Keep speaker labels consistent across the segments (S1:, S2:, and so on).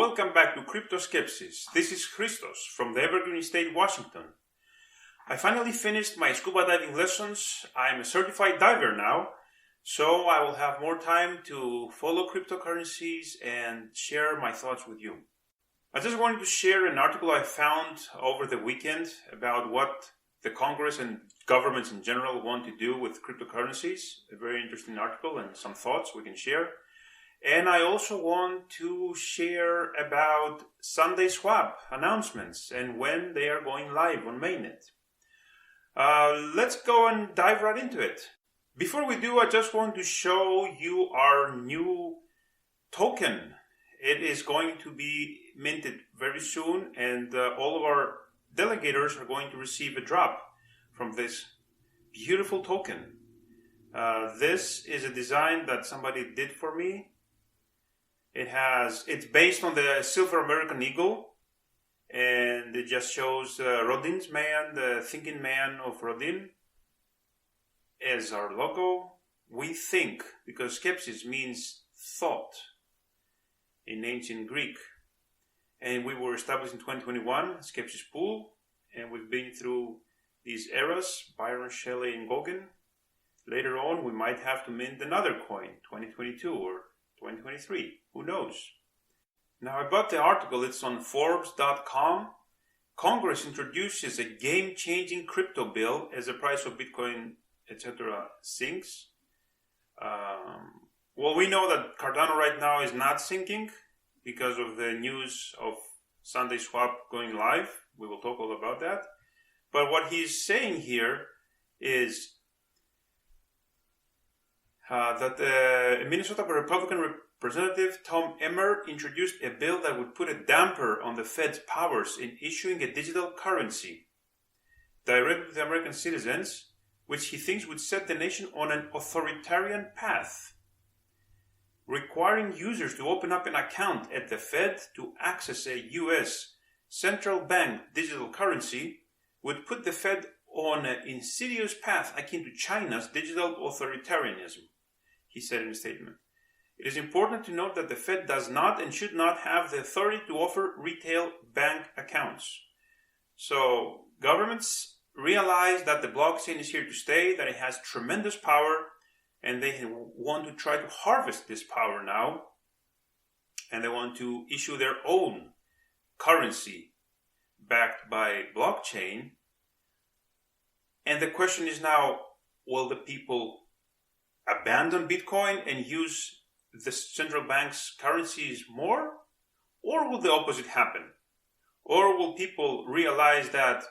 S1: welcome back to Crypto Skepsis. This is Christos from the Evergreen State, Washington. I finally finished my scuba diving lessons. I'm a certified diver now, so I will have more time to follow cryptocurrencies and share my thoughts with you. I just wanted to share an article I found over the weekend about what the Congress and governments in general want to do with cryptocurrencies. A very interesting article and some thoughts we can share. And I also want to share about SundaeSwap announcements and when they are going live on mainnet. Let's go and dive right into it. Before we do, I just want to show you our new token. It is going to be minted very soon, and all of our delegators are going to receive a drop from this beautiful token. This is a design that somebody did for me. It's based on the Silver American Eagle, and it just shows Rodin's man, the thinking man of Rodin, as our logo. We think, because skepsis means thought in ancient Greek. And we were established in 2021, Skepsis Pool, and we've been through these eras, Byron, Shelley, and Gauguin. Later on, we might have to mint another coin, 2022 or 2023, who knows? Now, I bought the article, it's on Forbes.com. Congress introduces a game-changing crypto bill as the price of Bitcoin, etc. sinks. Well, we know that Cardano right now is not sinking because of the news of SundaeSwap going live. We will talk all about that. But what he's saying here is that Minnesota Republican Representative Tom Emmer introduced a bill that would put a damper on the Fed's powers in issuing a digital currency directly to the American citizens, which he thinks would set the nation on an authoritarian path. Requiring users to open up an account at the Fed to access a U.S. central bank digital currency would put the Fed on an insidious path akin to China's digital authoritarianism, he said in a statement. It is important to note that the Fed does not and should not have the authority to offer retail bank accounts. So governments realize that the blockchain is here to stay, that it has tremendous power, and they want to try to harvest this power now, and they want to issue their own currency backed by blockchain. And the question is now, will the people abandon Bitcoin and use the central bank's currencies more? Or will the opposite happen? Or will people realize that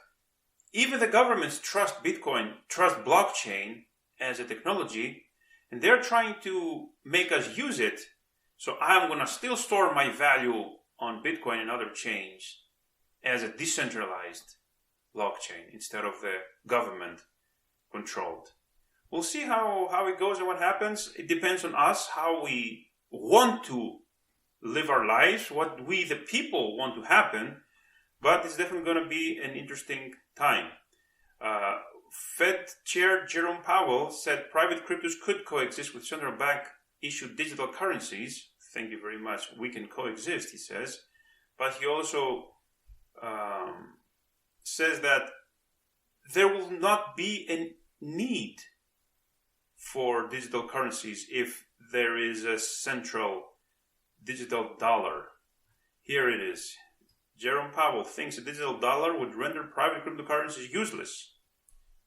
S1: even the governments trust Bitcoin, trust blockchain as a technology, and they're trying to make us use it, so I'm going to still store my value on Bitcoin and other chains as a decentralized blockchain instead of the government controlled. We'll see how it goes and what happens. It depends on us, how we want to live our lives, what we the people want to happen, but it's definitely going to be an interesting time. Fed Chair Jerome Powell said private cryptos could coexist with central bank issued digital currencies. Thank you very much. We can coexist, he says. But he also says that there will not be a need for digital currencies if there is a central digital dollar. Here it is. Jerome Powell thinks a digital dollar would render private cryptocurrencies useless.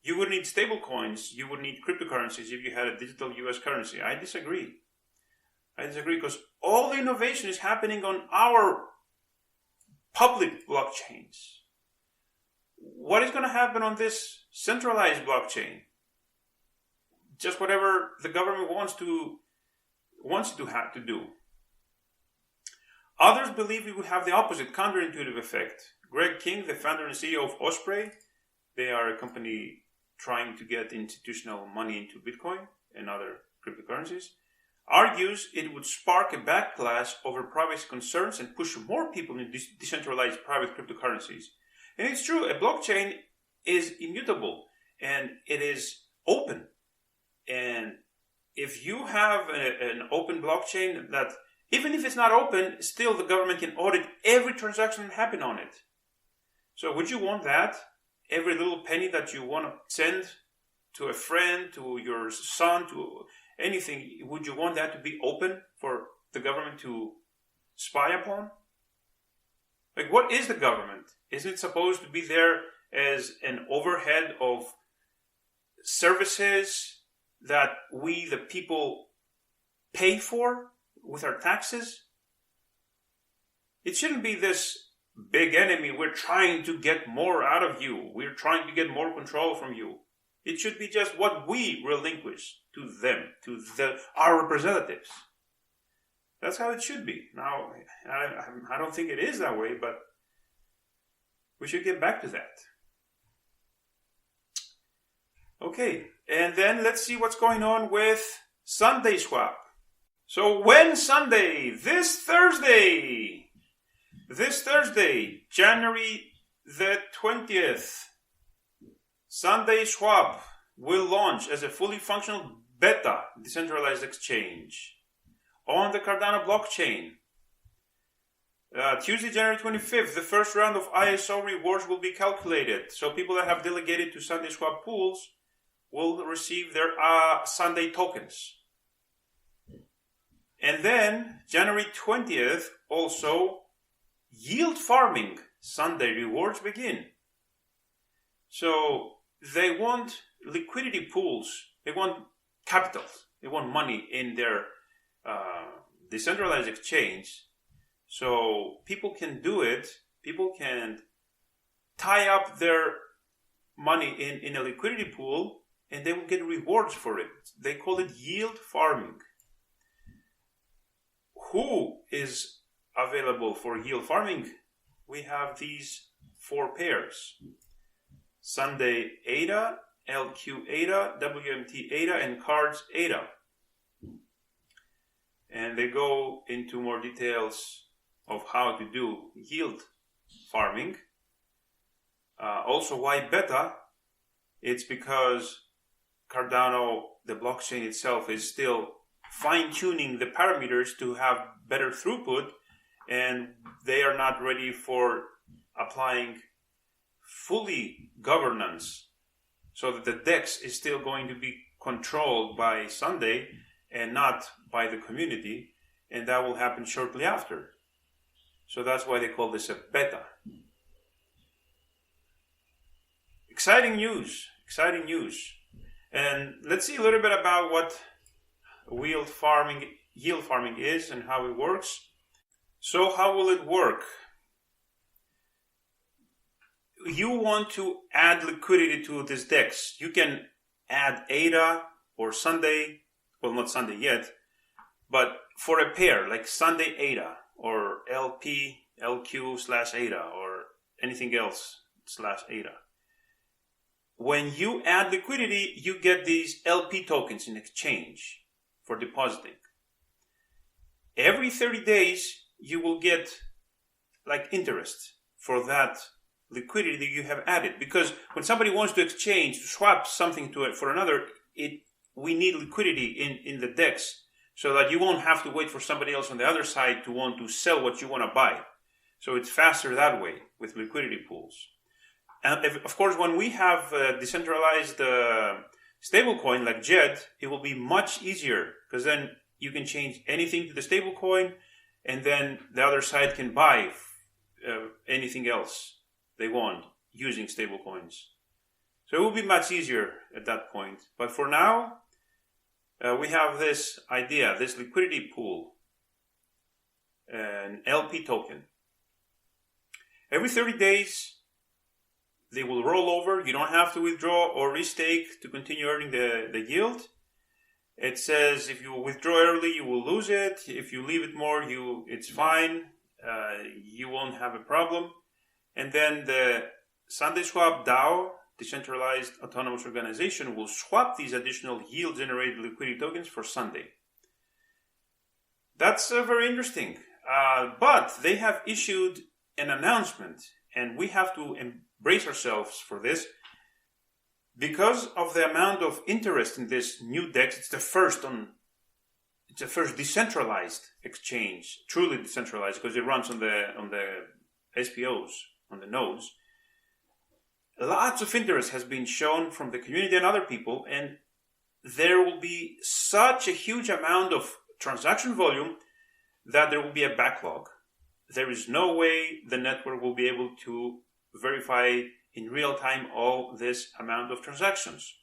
S1: You would need stable coins, you would need cryptocurrencies if you had a digital US currency. I disagree because all the innovation is happening on our public blockchains. What is going to happen on this centralized blockchain? Just whatever the government wants to have to do. Others believe it would have the opposite, counterintuitive effect. Greg King, the founder and CEO of Osprey, they are a company trying to get institutional money into Bitcoin and other cryptocurrencies, argues it would spark a backlash over privacy concerns and push more people into decentralized private cryptocurrencies. And it's true, a blockchain is immutable and it is open. And if you have an open blockchain that Even if it's not open, still the government can audit every transaction that happened on it. So would you want that? Every little penny that you want to send to a friend, to your son, to anything, would you want that to be open for the government to spy upon? Like, what is the government? Isn't it supposed to be there as an overhead of services that we, the people, pay for with our taxes? It shouldn't be this big enemy. We're trying to get more out of you. We're trying to get more control from you. It should be just what we relinquish to them, to our representatives. That's how it should be. Now, I don't think it is that way, but we should get back to that. Okay, and then let's see what's going on with SundaeSwap. So when Sunday? This Thursday, January the 20th, SundaeSwap will launch as a fully functional beta decentralized exchange on the Cardano blockchain. Tuesday, January 25th, the first round of ISO rewards will be calculated. So people that have delegated to SundaeSwap pools will receive their Sunday tokens. And then, January 20th, also, yield farming Sunday rewards begin. So, they want liquidity pools, they want capital, they want money in their decentralized exchange. So, people can do it, people can tie up their money in a liquidity pool, and they will get rewards for it. They call it yield farming. Who is available for yield farming? We have these 4 pairs. Sunday ADA, LQ ADA, WMT ADA, and Cards ADA. And they go into more details of how to do yield farming. Also, why beta? It's because Cardano, the blockchain itself, is still fine-tuning the parameters to have better throughput, and they are not ready for applying fully governance, so that the DEX is still going to be controlled by Sunday and not by the community, and that will happen shortly after. So that's why they call this a beta. Exciting news. And let's see a little bit about what yield farming is and how it works. So how will it work? You want to add liquidity to this DEX. You can add ADA or Sunday, well, not Sunday yet, but for a pair like Sunday ADA or LP, LQ/ADA or anything else /ADA. When you add liquidity, you get these LP tokens in exchange for depositing. Every 30 days, you will get like interest for that liquidity that you have added. Because when somebody wants to exchange, to swap something to it for another, we need liquidity in the DEX so that you won't have to wait for somebody else on the other side to want to sell what you want to buy. So it's faster that way with liquidity pools. And of course, when we have decentralized stablecoin like JED, it will be much easier because then you can change anything to the stablecoin, and then the other side can buy anything else they want using stablecoins. So it will be much easier at that point. But for now, we have this idea, this liquidity pool, an LP token. Every 30 days, they will roll over. You don't have to withdraw or restake to continue earning the yield. It says if you withdraw early, you will lose it. If you leave it more, it's fine. You won't have a problem. And then the SundaeSwap DAO, Decentralized Autonomous Organization, will swap these additional yield-generated liquidity tokens for Sunday. That's very interesting. But they have issued an announcement, and we have to brace ourselves for this. Because of the amount of interest in this new DEX, it's the first on it's the first decentralized exchange, truly decentralized, because it runs on the SPOs, on the nodes. Lots of interest has been shown from the community and other people, and there will be such a huge amount of transaction volume that there will be a backlog. There is no way the network will be able to verify in real time all this amount of transactions.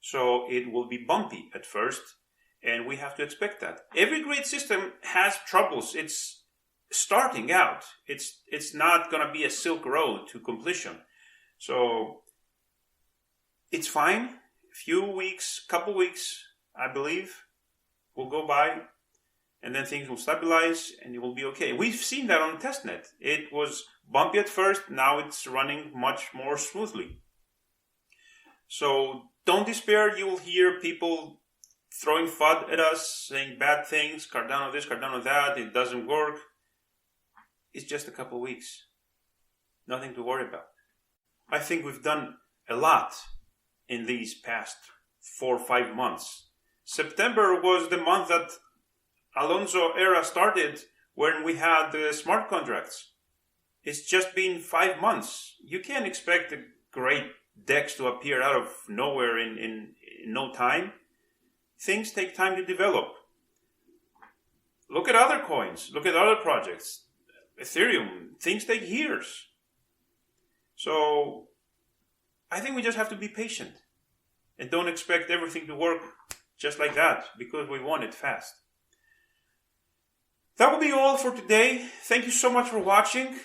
S1: So it will be bumpy at first, and we have to expect that. Every great system has troubles. It's starting out. It's not going to be a silk road to completion. So it's fine. A few weeks, couple weeks, I believe, will go by, and then things will stabilize and it will be okay. We've seen that on testnet. It was bumpy at first, now it's running much more smoothly. So don't despair. You will hear people throwing FUD at us, saying bad things, Cardano this, Cardano that, it doesn't work. It's just a couple weeks. Nothing to worry about. I think we've done a lot in these past 4 or 5 months. September was the month that Alonso era started, when we had the smart contracts. It's just been 5 months. You can't expect a great DEX to appear out of nowhere in no time. Things take time to develop. Look at other coins. Look at other projects. Ethereum. Things take years. So I think we just have to be patient and don't expect everything to work just like that, because we want it fast. That will be all for today. Thank you so much for watching.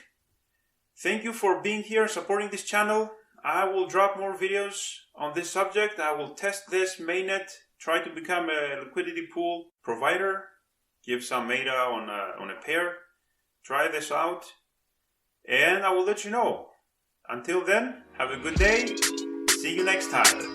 S1: Thank you for being here and supporting this channel. I will drop more videos on this subject. I will test this mainnet, try to become a liquidity pool provider, give some meta on a pair, try this out, and I will let you know. Until then, have a good day. See you next time.